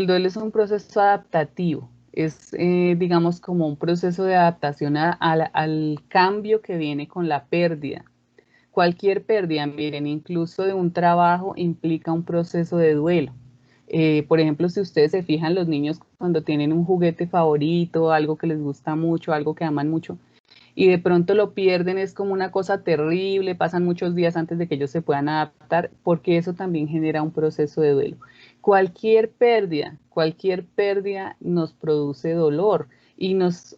duelo es un proceso adaptativo, es digamos como un proceso de adaptación al cambio que viene con la pérdida. Cualquier pérdida, miren, incluso de un trabajo, implica un proceso de duelo. Por ejemplo, si ustedes se fijan, los niños cuando tienen un juguete favorito, algo que les gusta mucho, algo que aman mucho, y de pronto lo pierden, es como una cosa terrible, pasan muchos días antes de que ellos se puedan adaptar, porque eso también genera un proceso de duelo. Cualquier pérdida nos produce dolor y nos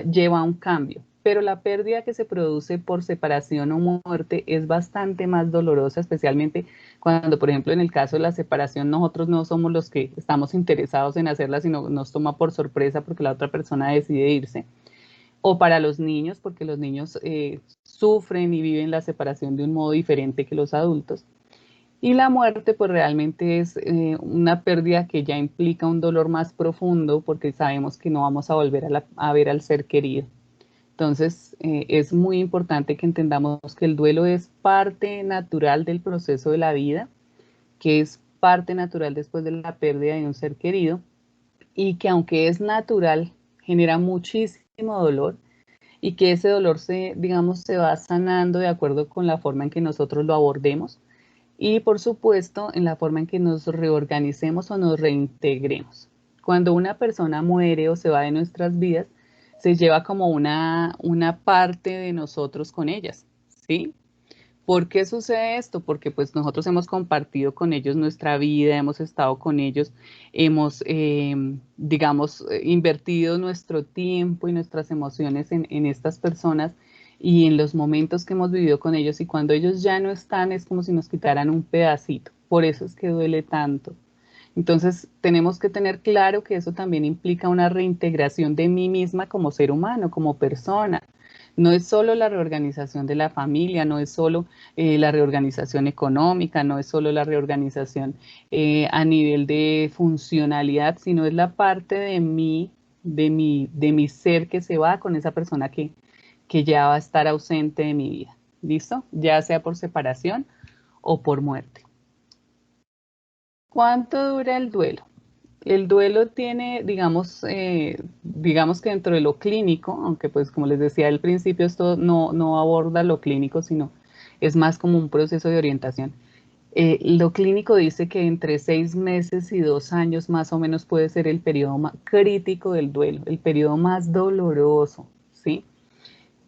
lleva a un cambio, pero la pérdida que se produce por separación o muerte es bastante más dolorosa, especialmente cuando, por ejemplo, en el caso de la separación, nosotros no somos los que estamos interesados en hacerla, sino nos toma por sorpresa porque la otra persona decide irse, o para los niños, porque los niños sufren y viven la separación de un modo diferente que los adultos. Y la muerte, pues realmente es una pérdida que ya implica un dolor más profundo, porque sabemos que no vamos a volver a ver al ser querido. Entonces, es muy importante que entendamos que el duelo es parte natural del proceso de la vida, que es parte natural después de la pérdida de un ser querido, y que aunque es natural, genera muchísimo dolor, y que ese dolor digamos, se va sanando de acuerdo con la forma en que nosotros lo abordemos y, por supuesto, en la forma en que nos reorganicemos o nos reintegremos. Cuando una persona muere o se va de nuestras vidas, se lleva como una parte de nosotros con ellas, ¿sí? ¿Por qué sucede esto? Porque pues nosotros hemos compartido con ellos nuestra vida, hemos estado con ellos, hemos, digamos, invertido nuestro tiempo y nuestras emociones en estas personas y en los momentos que hemos vivido con ellos, y cuando ellos ya no están es como si nos quitaran un pedacito. Por eso es que duele tanto. Entonces tenemos que tener claro que eso también implica una reintegración de mí misma como ser humano, como persona. No es solo la reorganización de la familia, no es solo la reorganización económica, no es solo la reorganización a nivel de funcionalidad, sino es la parte de mí, de mi ser que se va con esa persona que ya va a estar ausente de mi vida. ¿Listo? Ya sea por separación o por muerte. ¿Cuánto dura el duelo? El duelo tiene, digamos que dentro de lo clínico, aunque pues como les decía al principio, esto no aborda lo clínico, sino es más como un proceso de orientación. Lo clínico dice que entre 6 meses y 2 años más o menos puede ser el periodo más crítico del duelo, el periodo más doloroso, ¿sí?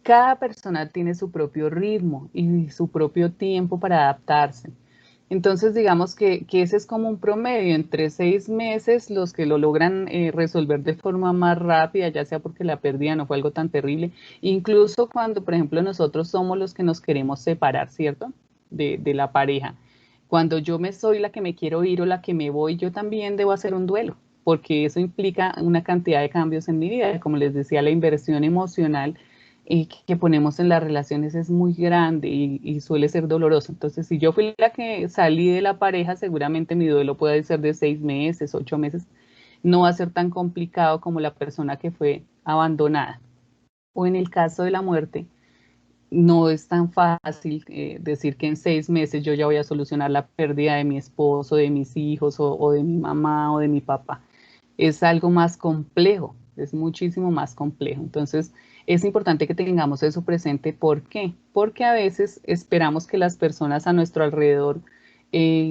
Cada persona tiene su propio ritmo y su propio tiempo para adaptarse. Entonces, digamos que ese es como un promedio, entre 6 meses, los que lo logran resolver de forma más rápida, ya sea porque la pérdida no fue algo tan terrible, incluso cuando, por ejemplo, nosotros somos los que nos queremos separar, ¿cierto? De la pareja. Cuando yo me soy la que me quiero ir o la que me voy, yo también debo hacer un duelo, porque eso implica una cantidad de cambios en mi vida. Como les decía, la inversión emocional que ponemos en las relaciones es muy grande y suele ser doloroso. Entonces, si yo fui la que salí de la pareja, seguramente mi duelo puede ser de 6 meses, 8 meses. No va a ser tan complicado como la persona que fue abandonada. O en el caso de la muerte, no es tan fácil decir que en 6 meses yo ya voy a solucionar la pérdida de mi esposo, de mis hijos o de mi mamá o de mi papá. Es algo más complejo, es muchísimo más complejo. Entonces, es importante que tengamos eso presente. ¿Por qué? Porque a veces esperamos que las personas a nuestro alrededor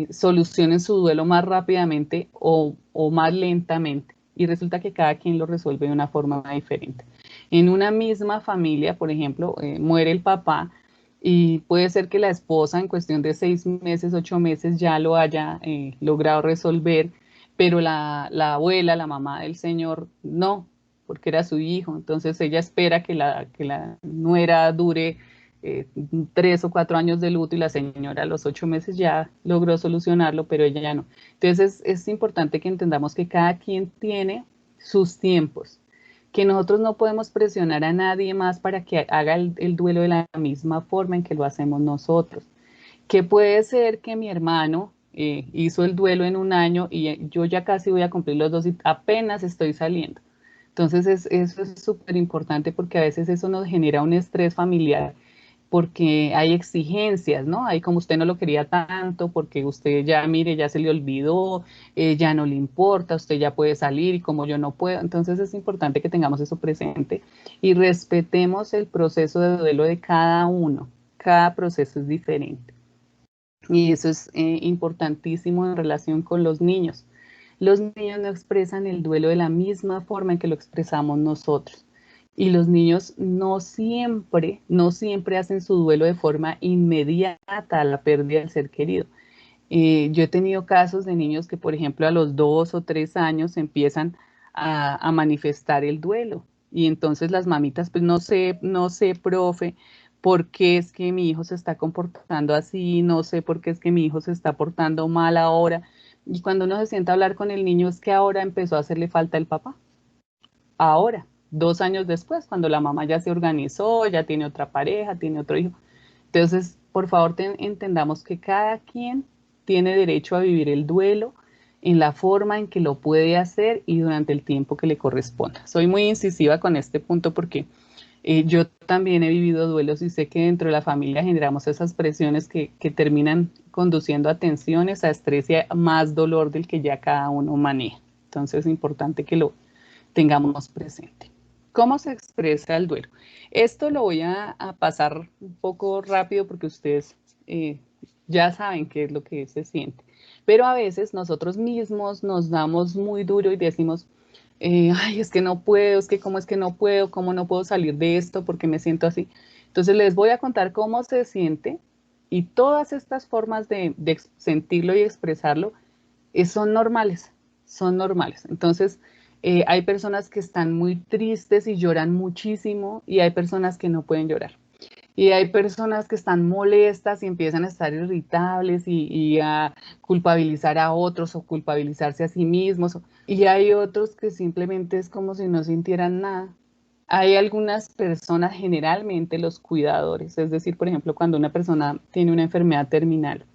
solucionen su duelo más rápidamente o más lentamente. Y resulta que cada quien lo resuelve de una forma diferente. En una misma familia, por ejemplo, muere el papá y puede ser que la esposa en cuestión de 6 meses, 8 meses ya lo haya logrado resolver, pero la abuela, la mamá del señor, no, porque era su hijo. Entonces ella espera que la nuera dure 3 o 4 años de luto y la señora a los 8 meses ya logró solucionarlo, pero ella ya no. Entonces es importante que entendamos que cada quien tiene sus tiempos, que nosotros no podemos presionar a nadie más para que haga el duelo de la misma forma en que lo hacemos nosotros. Que puede ser que mi hermano hizo el duelo en un año y yo ya casi voy a cumplir los dos y apenas estoy saliendo. Entonces eso es súper importante porque a veces eso nos genera un estrés familiar porque hay exigencias, ¿no? Hay como usted no lo quería tanto, porque usted ya, mire, ya se le olvidó, ya no le importa, usted ya puede salir y como yo no puedo. Entonces es importante que tengamos eso presente y respetemos el proceso de duelo de cada uno. Cada proceso es diferente. Y eso es importantísimo en relación con los niños. Los niños no expresan el duelo de la misma forma en que lo expresamos nosotros. Y los niños no siempre hacen su duelo de forma inmediata a la pérdida del ser querido. Yo he tenido casos de niños que, por ejemplo, a los 2 o 3 años empiezan a manifestar el duelo. Y entonces las mamitas, pues no sé, profe, por qué es que mi hijo se está comportando así, no sé por qué es que mi hijo se está portando mal ahora. Y cuando uno se sienta a hablar con el niño es que ahora empezó a hacerle falta el papá. Ahora, 2 años después, cuando la mamá ya se organizó, ya tiene otra pareja, tiene otro hijo. Entonces, por favor, entendamos que cada quien tiene derecho a vivir el duelo en la forma en que lo puede hacer y durante el tiempo que le corresponda. Soy muy incisiva con este punto porque yo también he vivido duelos y sé que dentro de la familia generamos esas presiones que terminan conduciendo a tensiones, a estrés y a más dolor del que ya cada uno maneja. Entonces es importante que lo tengamos presente. ¿Cómo se expresa el duelo? Esto lo voy a pasar un poco rápido porque ustedes ya saben qué es lo que se siente. Pero a veces nosotros mismos nos damos muy duro y decimos, ay, es que no puedo, es que no puedo, cómo no puedo salir de esto porque me siento así. Entonces les voy a contar cómo se siente y todas estas formas de sentirlo y expresarlo son normales, son normales. Entonces, hay personas que están muy tristes y lloran muchísimo y hay personas que no pueden llorar. Y hay personas que están molestas y empiezan a estar irritables y a culpabilizar a otros o culpabilizarse a sí mismos. Y hay otros que simplemente es como si no sintieran nada. Hay algunas personas, generalmente los cuidadores, es decir, por ejemplo, cuando una persona tiene una enfermedad terminal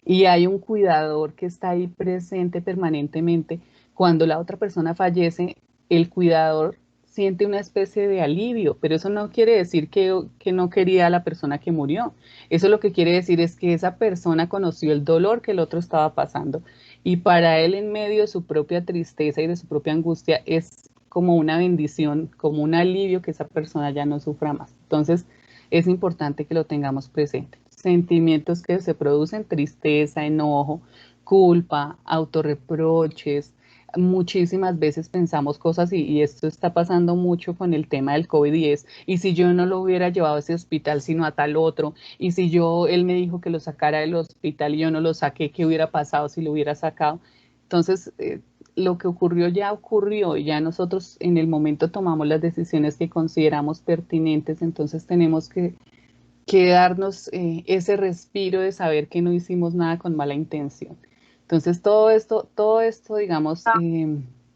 y hay un cuidador que está ahí presente permanentemente, cuando la otra persona fallece, el cuidador siente una especie de alivio, pero eso no quiere decir que no quería a la persona que murió. Eso lo que quiere decir es que esa persona conoció el dolor que el otro estaba pasando y para él en medio de su propia tristeza y de su propia angustia es como una bendición, como un alivio que esa persona ya no sufra más. Entonces, es importante que lo tengamos presente. Sentimientos que se producen, tristeza, enojo, culpa, autorreproches. Muchísimas veces pensamos cosas y esto está pasando mucho con el tema del COVID-10. Y si yo no lo hubiera llevado a ese hospital, sino a tal otro, y si él me dijo que lo sacara del hospital y yo no lo saqué, ¿qué hubiera pasado si lo hubiera sacado? Entonces, lo que ocurrió ya ocurrió y ya nosotros en el momento tomamos las decisiones que consideramos pertinentes, entonces tenemos que darnos ese respiro de saber que no hicimos nada con mala intención. Entonces todo esto, digamos,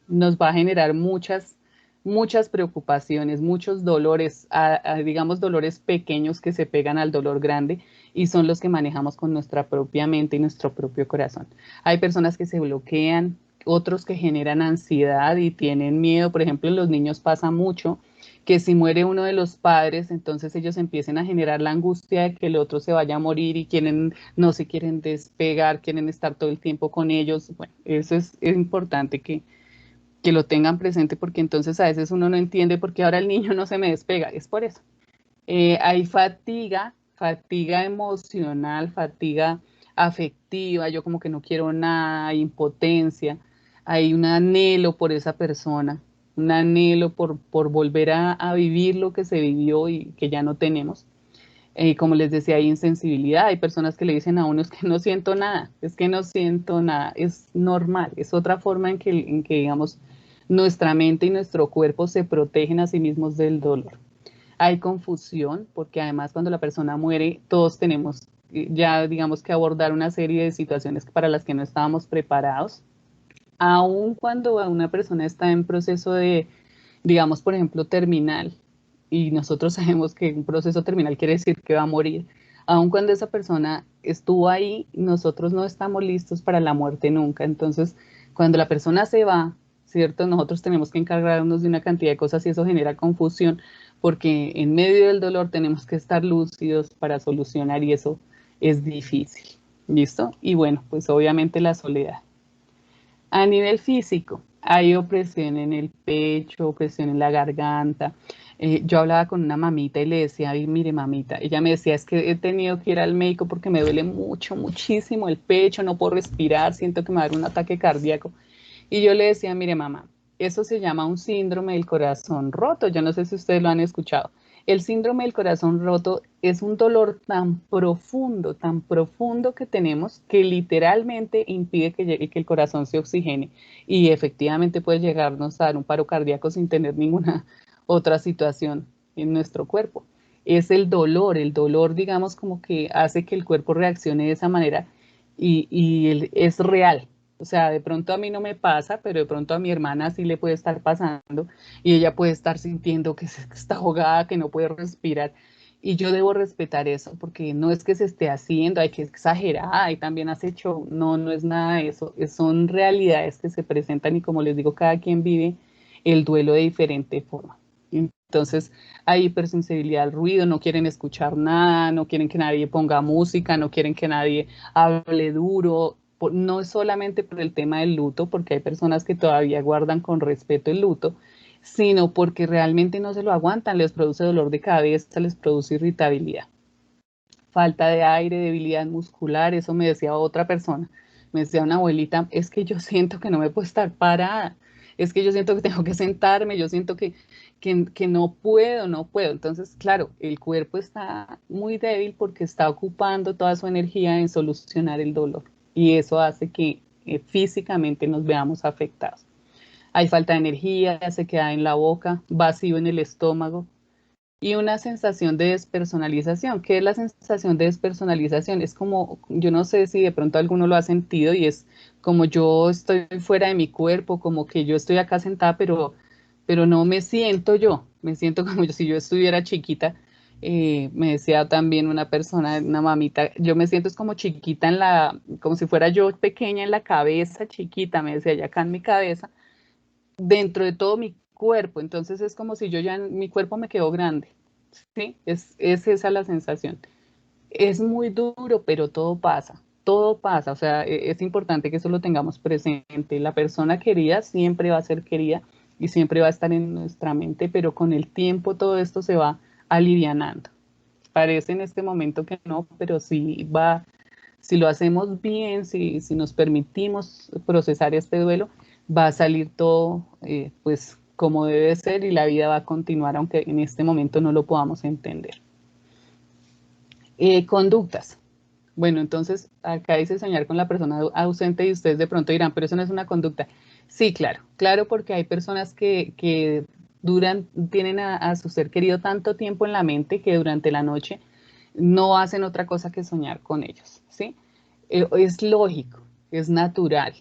nos va a generar muchas preocupaciones, muchos dolores, digamos, dolores pequeños que se pegan al dolor grande y son los que manejamos con nuestra propia mente y nuestro propio corazón. Hay personas que se bloquean, otros que generan ansiedad y tienen miedo. Por ejemplo, en los niños pasa mucho que si muere uno de los padres, entonces ellos empiecen a generar la angustia de que el otro se vaya a morir y no se quieren despegar, quieren estar todo el tiempo con ellos. Bueno, eso es importante que lo tengan presente porque entonces a veces uno no entiende por qué ahora el niño no se me despega, es por eso. Hay fatiga emocional, fatiga afectiva, yo como que no quiero nada, hay impotencia, hay un anhelo por esa persona, un anhelo por volver a vivir lo que se vivió y que ya no tenemos. Como les decía, hay insensibilidad, hay personas que le dicen a uno es que no siento nada, es que no siento nada, es normal, es otra forma en que digamos, nuestra mente y nuestro cuerpo se protegen a sí mismos del dolor. Hay confusión, porque además cuando la persona muere, todos tenemos ya, digamos, que abordar una serie de situaciones para las que no estábamos preparados. Aun cuando una persona está en proceso de, digamos, por ejemplo, terminal, y nosotros sabemos que un proceso terminal quiere decir que va a morir, aun cuando esa persona estuvo ahí, nosotros no estamos listos para la muerte nunca. Entonces, cuando la persona ¿cierto? Nosotros tenemos que encargarnos de una cantidad de cosas y eso genera confusión porque en medio del dolor tenemos que estar lúcidos para solucionar y eso es difícil, ¿listo? Y bueno, pues obviamente la soledad. A nivel físico, hay opresión en el pecho, opresión en la garganta. Yo hablaba con una mamita y le decía, ay, mire mamita, ella me decía, es que he tenido que ir al médico porque me duele mucho, muchísimo el pecho, no puedo respirar, siento que me va a dar un ataque cardíaco. Y yo le decía, mire mamá, eso se llama un síndrome del corazón roto. Yo no sé si ustedes lo han escuchado. El síndrome del corazón roto es un dolor tan profundo que tenemos que literalmente impide que el corazón se oxigene y efectivamente puede llegarnos a dar un paro cardíaco sin tener ninguna otra situación en nuestro cuerpo. Es el dolor digamos como que hace que el cuerpo reaccione de esa manera y es real. O sea, de pronto a mí no me pasa, pero de pronto a mi hermana sí le puede estar pasando y ella puede estar sintiendo que está ahogada, que no puede respirar. Y yo debo respetar eso, porque no es que se esté haciendo, hay que exagerar, y también has hecho, no, no es nada de eso, son realidades que se presentan y como les digo, cada quien vive el duelo de diferente forma. Entonces hay hipersensibilidad al ruido, no quieren escuchar nada, no quieren que nadie ponga música, no quieren que nadie hable duro, no es solamente por el tema del luto, porque hay personas que todavía guardan con respeto el luto, sino porque realmente no se lo aguantan, les produce dolor de cabeza, les produce irritabilidad, falta de aire, debilidad muscular, eso me decía otra persona, me decía una abuelita, es que yo siento que no me puedo estar parada, es que yo siento que tengo que sentarme, yo siento que no puedo, no puedo. Entonces, claro, el cuerpo está muy débil porque está ocupando toda su energía en solucionar el dolor y eso hace que físicamente nos veamos afectados. Hay falta de energía, se queda en la boca, vacío en el estómago y una sensación de despersonalización. ¿Qué es la sensación de despersonalización? Es como, yo no sé si de pronto alguno lo ha sentido y es como yo estoy fuera de mi cuerpo, como que yo estoy acá sentada, pero no me siento yo, me siento como si yo estuviera chiquita. Me decía también una persona, una mamita, yo me siento es como chiquita en la, como si fuera yo pequeña en la cabeza, chiquita, me decía ya acá en mi cabeza, dentro de todo mi cuerpo, entonces es como si yo ya, mi cuerpo me quedó grande, ¿sí? Es esa la sensación. Es muy duro, pero todo pasa, o sea, es importante que eso lo tengamos presente. La persona querida siempre va a ser querida y siempre va a estar en nuestra mente, pero con el tiempo todo esto se va alivianando. Parece en este momento que no, pero sí va, si lo hacemos bien, si nos permitimos procesar este duelo, va a salir todo pues como debe ser y la vida va a continuar aunque en este momento no lo podamos entender. Conductas. Bueno, entonces acá dice soñar con la persona ausente y ustedes de pronto dirán, pero eso no es una conducta. Sí, claro, claro, porque hay personas que tienen a su ser querido tanto tiempo en la mente que durante la noche no hacen otra cosa que soñar con ellos, ¿sí? Es lógico, es natural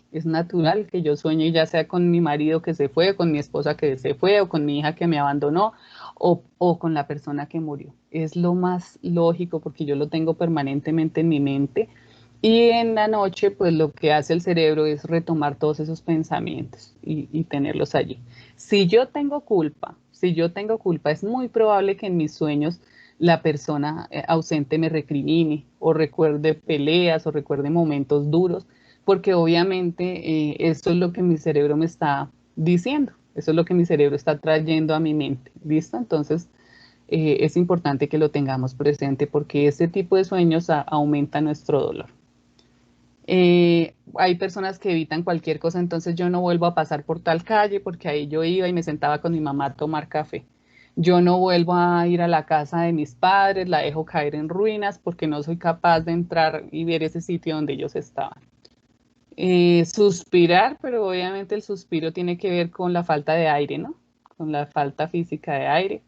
que yo sueñe ya sea con mi marido que se fue, o con mi esposa que se fue, o con mi hija que me abandonó, o con la persona que murió. Es lo más lógico porque yo lo tengo permanentemente en mi mente y en la noche pues lo que hace el cerebro es retomar todos esos pensamientos y tenerlos allí. Si yo tengo culpa, es muy probable que en mis sueños la persona ausente me recrimine o recuerde peleas o recuerde momentos duros, porque obviamente eso es lo que mi cerebro me está diciendo, eso es lo que mi cerebro está trayendo a mi mente, ¿listo? Entonces es importante que lo tengamos presente porque ese tipo de sueños aumenta nuestro dolor. Hay personas que evitan cualquier cosa, entonces yo no vuelvo a pasar por tal calle porque ahí yo iba y me sentaba con mi mamá a tomar café. Yo no vuelvo a ir a la casa de mis padres, la dejo caer en ruinas porque no soy capaz de entrar y ver ese sitio donde ellos estaban. Suspirar, pero obviamente el suspiro tiene que ver con la falta de aire, ¿no? Con la falta física de aire.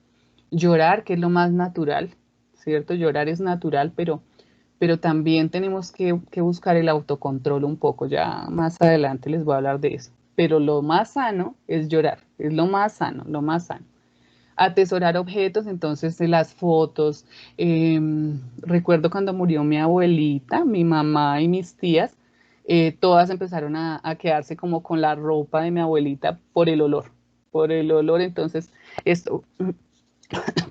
Llorar, que es lo más natural, ¿cierto? Llorar es natural, pero también tenemos que buscar el autocontrol un poco. Ya más adelante les voy a hablar de eso. Pero lo más sano es llorar, es lo más sano, lo más sano. Atesorar objetos, entonces las fotos. Recuerdo cuando murió mi abuelita, mi mamá y mis tías, todas empezaron a quedarse como con la ropa de mi abuelita por el olor. Entonces esto,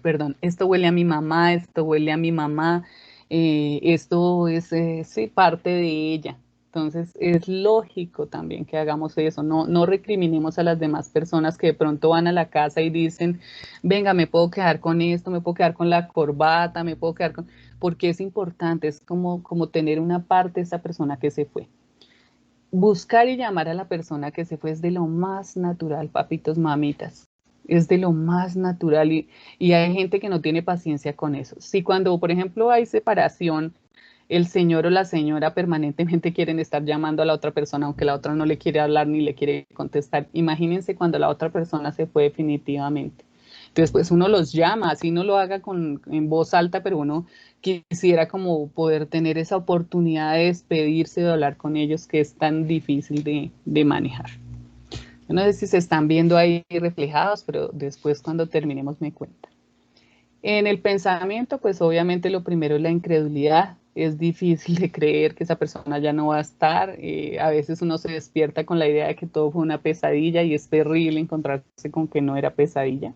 perdón, esto huele a mi mamá, esto huele a mi mamá, esto es, sí, parte de ella. Entonces es lógico también que hagamos eso, no recriminemos a las demás personas que de pronto van a la casa y dicen, venga, me puedo quedar con esto, me puedo quedar con la corbata, me puedo quedar con... Porque es importante, es como tener una parte de esa persona que se fue. Buscar y llamar a la persona que se fue es de lo más natural, papitos, mamitas. Es de lo más natural y hay gente que no tiene paciencia con eso. Si cuando, por ejemplo, hay separación, el señor o la señora permanentemente quieren estar llamando a la otra persona, aunque la otra no le quiere hablar ni le quiere contestar. Imagínense cuando la otra persona se fue definitivamente. Entonces, pues uno los llama, así no lo haga en voz alta, pero uno quisiera como poder tener esa oportunidad de despedirse, de hablar con ellos, que es tan difícil de manejar. Yo no sé si se están viendo ahí reflejados, pero después cuando terminemos me cuentan. En el pensamiento, pues obviamente lo primero es la incredulidad. Es difícil de creer que esa persona ya no va a estar. A veces uno se despierta con la idea de que todo fue una pesadilla y es terrible encontrarse con que no era pesadilla.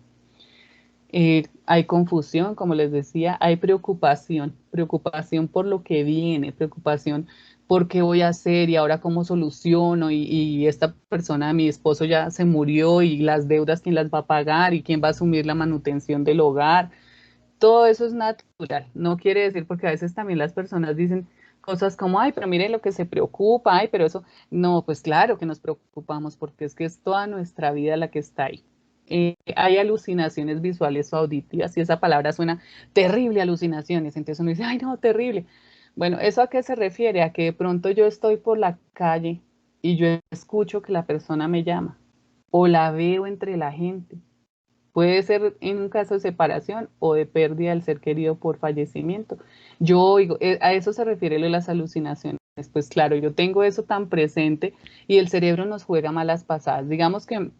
Hay confusión, como les decía, hay preocupación, preocupación por lo que viene, preocupación por qué voy a hacer y ahora cómo soluciono y esta persona, mi esposo ya se murió y las deudas, ¿quién las va a pagar y quién va a asumir la manutención del hogar? Todo eso es natural, no quiere decir porque a veces también las personas dicen cosas como, ay, pero mire lo que se preocupa, ay, pero eso, no, pues claro que nos preocupamos porque es que es toda nuestra vida la que está ahí. Hay alucinaciones visuales o auditivas y esa palabra suena terrible, alucinaciones, entonces uno dice, ay, no, terrible. Bueno, ¿eso a qué se refiere? A que de pronto yo estoy por la calle y yo escucho que la persona me llama o la veo entre la gente. Puede ser en un caso de separación o de pérdida del ser querido por fallecimiento. Yo oigo, a eso se refiere lo de las alucinaciones. Pues claro, yo tengo eso tan presente y el cerebro nos juega malas pasadas. Digamos que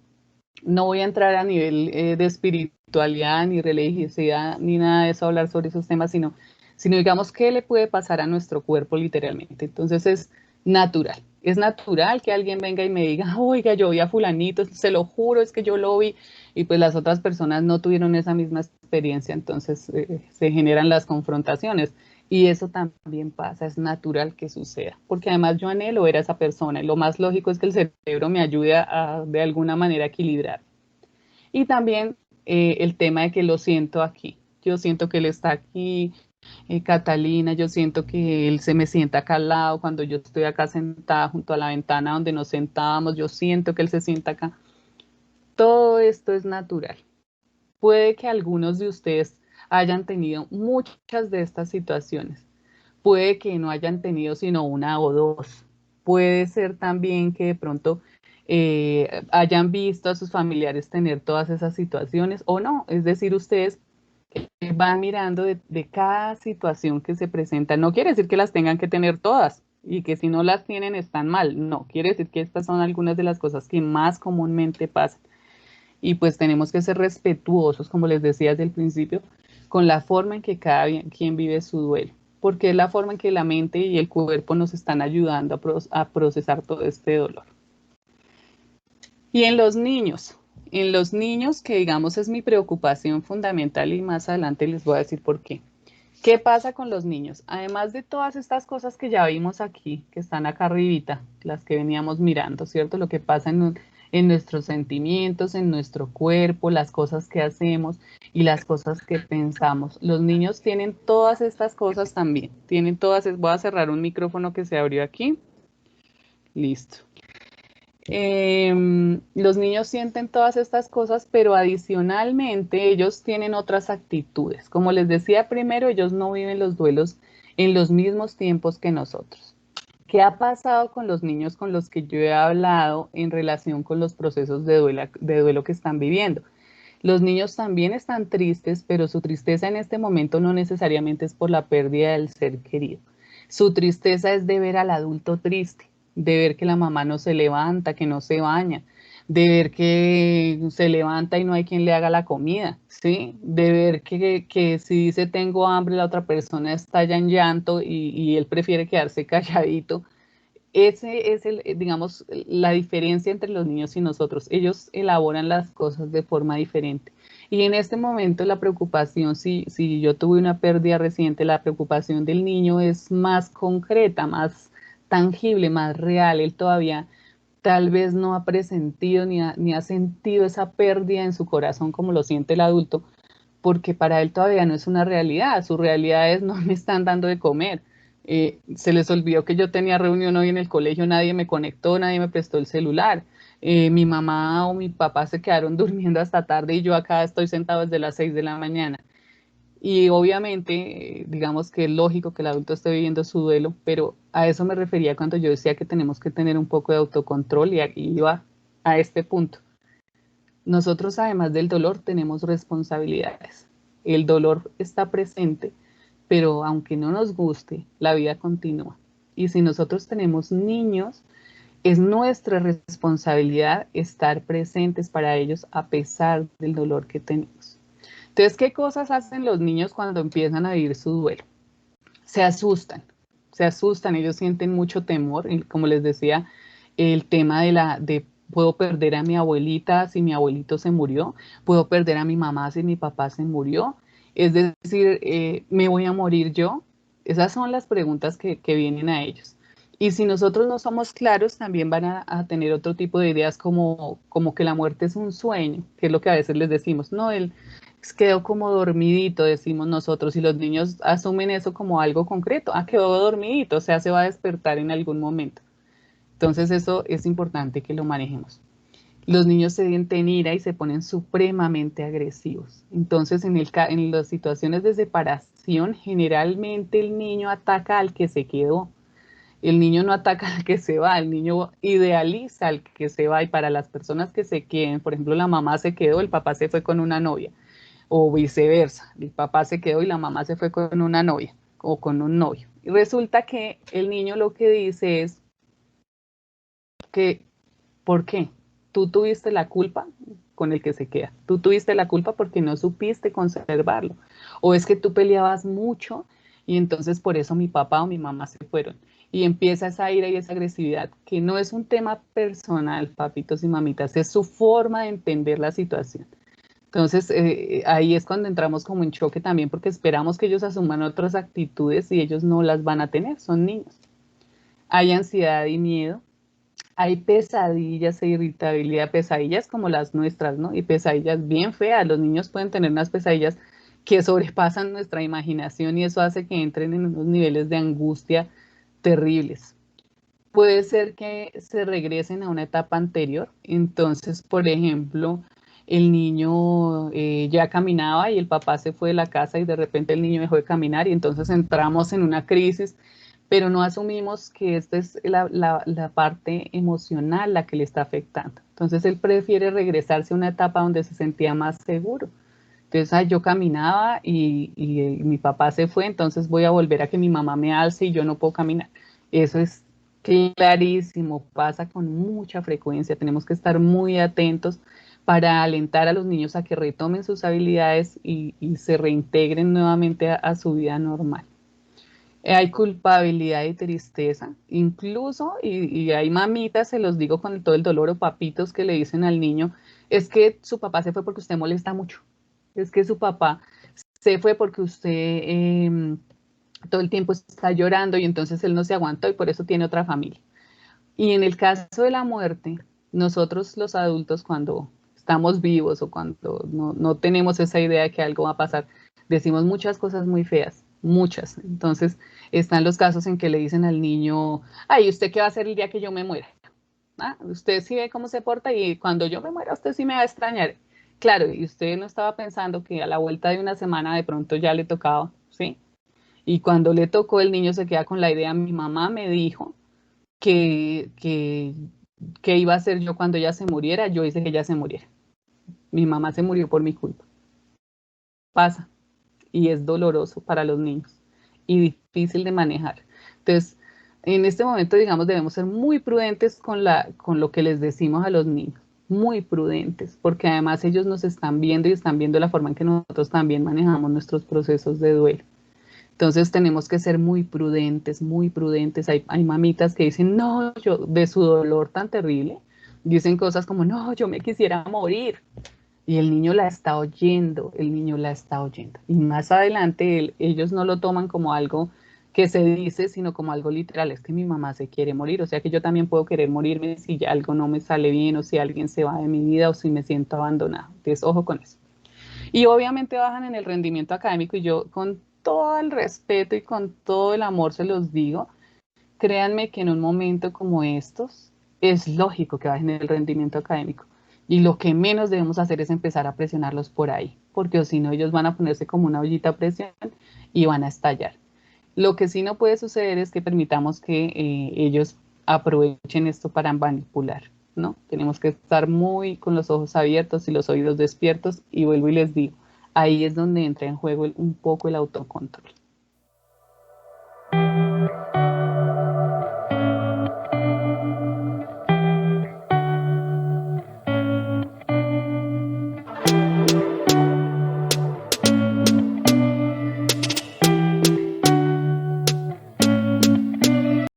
no voy a entrar a nivel de espiritualidad, ni religiosidad, ni nada de eso, hablar sobre esos temas, sino digamos qué le puede pasar a nuestro cuerpo literalmente. Entonces es natural que alguien venga y me diga, oiga, yo vi a fulanito, se lo juro, es que yo lo vi, y pues las otras personas no tuvieron esa misma experiencia, entonces se generan las confrontaciones. Y eso también pasa, es natural que suceda, porque además yo anhelo ver a esa persona y lo más lógico es que el cerebro me ayude a de alguna manera equilibrar. Y también el tema de que lo siento aquí, yo siento que él está aquí, Catalina, yo siento que él se me sienta acá al lado cuando yo estoy acá sentada junto a la ventana donde nos sentábamos, yo siento que él se sienta acá. Todo esto es natural. Puede que algunos de ustedes hayan tenido muchas de estas situaciones. Puede que no hayan tenido sino una o dos. Puede ser también que de pronto hayan visto a sus familiares tener todas esas situaciones o no. Es decir, ustedes van mirando de cada situación que se presenta. No quiere decir que las tengan que tener todas y que si no las tienen están mal. No, quiere decir que estas son algunas de las cosas que más comúnmente pasan. Y pues tenemos que ser respetuosos, como les decía desde el principio, con la forma en que cada quien vive su duelo, porque es la forma en que la mente y el cuerpo nos están ayudando a procesar todo este dolor. Y en los niños que digamos es mi preocupación fundamental y más adelante les voy a decir por qué. ¿Qué pasa con los niños? Además de todas estas cosas que ya vimos aquí, que están acá arribita, las que veníamos mirando, ¿cierto? Lo que pasa en nuestros sentimientos, en nuestro cuerpo, las cosas que hacemos y las cosas que pensamos. Los niños tienen todas estas cosas también. Tienen todas, voy a cerrar un micrófono que se abrió aquí. Listo. Los niños sienten todas estas cosas, pero adicionalmente ellos tienen otras actitudes. Como les decía primero, ellos no viven los duelos en los mismos tiempos que nosotros. ¿Qué ha pasado con los niños con los que yo he hablado en relación con los procesos de duelo que están viviendo? Los niños también están tristes, pero su tristeza en este momento no necesariamente es por la pérdida del ser querido. Su tristeza es de ver al adulto triste, de ver que la mamá no se levanta, que no se baña, de ver que se levanta y no hay quien le haga la comida, ¿sí? De ver que si dice tengo hambre, la otra persona estalla en llanto y él prefiere quedarse calladito. Ese es digamos, la diferencia entre los niños y nosotros. Ellos elaboran las cosas de forma diferente. Y en este momento la preocupación, si yo tuve una pérdida reciente, la preocupación del niño es más concreta, más tangible, más real. Él todavía tal vez no ha presentido ni ha sentido esa pérdida en su corazón como lo siente el adulto, porque para él todavía no es una realidad. Su realidad es: no me están dando de comer. Se les olvidó que yo tenía reunión hoy en el colegio, nadie me conectó, nadie me prestó el celular. Mi mamá o mi papá se quedaron durmiendo hasta tarde y yo acá estoy sentado desde las 6 de la mañana. Y obviamente, digamos que es lógico que el adulto esté viviendo su duelo, pero a eso me refería cuando yo decía que tenemos que tener un poco de autocontrol, y aquí iba a este punto. Nosotros, además del dolor, tenemos responsabilidades. El dolor está presente, pero aunque no nos guste, la vida continúa. Y si nosotros tenemos niños, es nuestra responsabilidad estar presentes para ellos a pesar del dolor que tenemos. Entonces, ¿qué cosas hacen los niños cuando empiezan a vivir su duelo? Se asustan, ellos sienten mucho temor, y como les decía, el tema de puedo perder a mi abuelita si mi abuelito se murió, puedo perder a mi mamá si mi papá se murió, es decir, ¿me voy a morir yo? Esas son las preguntas que vienen a ellos. Y si nosotros no somos claros, también van a tener otro tipo de ideas como que la muerte es un sueño, que es lo que a veces les decimos, no, él quedó como dormidito, decimos nosotros, y los niños asumen eso como algo concreto. Ah, quedó dormidito, o sea, se va a despertar en algún momento. Entonces eso es importante que lo manejemos. Los niños se sienten ira y se ponen supremamente agresivos. Entonces, en las situaciones de separación, generalmente el niño ataca al que se quedó. El niño no ataca al que se va, el niño idealiza al que se va. Y para las personas que se queden, por ejemplo, la mamá se quedó, el papá se fue con una novia, o viceversa, el papá se quedó y la mamá se fue con una novia o con un novio. Y resulta que el niño lo que dice es que, ¿por qué? Tú tuviste la culpa con el que se queda. Tú tuviste la culpa porque no supiste conservarlo. O es que tú peleabas mucho y entonces por eso mi papá o mi mamá se fueron. Y empieza esa ira y esa agresividad, que no es un tema personal, papitos y mamitas, es su forma de entender la situación. Entonces, ahí es cuando entramos como en choque también, porque esperamos que ellos asuman otras actitudes y ellos no las van a tener, son niños. Hay ansiedad y miedo, hay pesadillas e irritabilidad, pesadillas como las nuestras, ¿no? Y pesadillas bien feas. Los niños pueden tener unas pesadillas que sobrepasan nuestra imaginación y eso hace que entren en unos niveles de angustia terribles. Puede ser que se regresen a una etapa anterior. Entonces, por ejemplo, el niño ya caminaba y el papá se fue de la casa y de repente el niño dejó de caminar y entonces entramos en una crisis, pero no asumimos que esta es la parte emocional la que le está afectando. Entonces él prefiere regresarse a una etapa donde se sentía más seguro. Entonces, yo caminaba y mi papá se fue, entonces voy a volver a que mi mamá me alce y yo no puedo caminar. Eso es clarísimo, pasa con mucha frecuencia. Tenemos que estar muy atentos para alentar a los niños a que retomen sus habilidades y se reintegren nuevamente a su vida normal. Hay culpabilidad y tristeza, incluso, y hay mamitas, se los digo con todo el dolor, o papitos que le dicen al niño, es que su papá se fue porque usted molesta mucho, es que su papá se fue porque usted todo el tiempo está llorando y entonces él no se aguantó y por eso tiene otra familia. Y en el caso de la muerte, nosotros los adultos, cuando estamos vivos o cuando no tenemos esa idea de que algo va a pasar, decimos muchas cosas muy feas, muchas. Entonces están los casos en que le dicen al niño: ay, ¿usted qué va a hacer el día que yo me muera? ¿Ah? Usted sí ve cómo se porta y cuando yo me muera usted sí me va a extrañar. Claro, y usted no estaba pensando que a la vuelta de una semana de pronto ya le tocaba, ¿sí? Y cuando le tocó, el niño se queda con la idea: mi mamá me dijo que, que, que iba a hacer yo cuando ella se muriera, yo hice que ella se muriera. Mi mamá se murió por mi culpa. Pasa, y es doloroso para los niños y difícil de manejar. Entonces, en este momento, digamos, debemos ser muy prudentes con lo que les decimos a los niños, muy prudentes, porque además ellos nos están viendo y están viendo la forma en que nosotros también manejamos nuestros procesos de duelo. Entonces tenemos que ser muy prudentes, muy prudentes. Hay mamitas que dicen, no, yo, de su dolor tan terrible, dicen cosas como, no, yo me quisiera morir. Y el niño la está oyendo, el niño la está oyendo. Y más adelante ellos no lo toman como algo que se dice, sino como algo literal. Es que mi mamá se quiere morir, o sea que yo también puedo querer morirme si ya algo no me sale bien o si alguien se va de mi vida o si me siento abandonado. Entonces, ojo con eso. Y obviamente bajan en el rendimiento académico y yo con todo el respeto y con todo el amor se los digo, créanme que en un momento como estos es lógico que bajen el rendimiento académico. Y lo que menos debemos hacer es empezar a presionarlos por ahí, porque si no ellos van a ponerse como una ollita a presión y van a estallar. Lo que sí no puede suceder es que permitamos que ellos aprovechen esto para manipular, ¿no? Tenemos que estar muy con los ojos abiertos y los oídos despiertos y vuelvo y les digo, ahí es donde entra en juego un poco el autocontrol.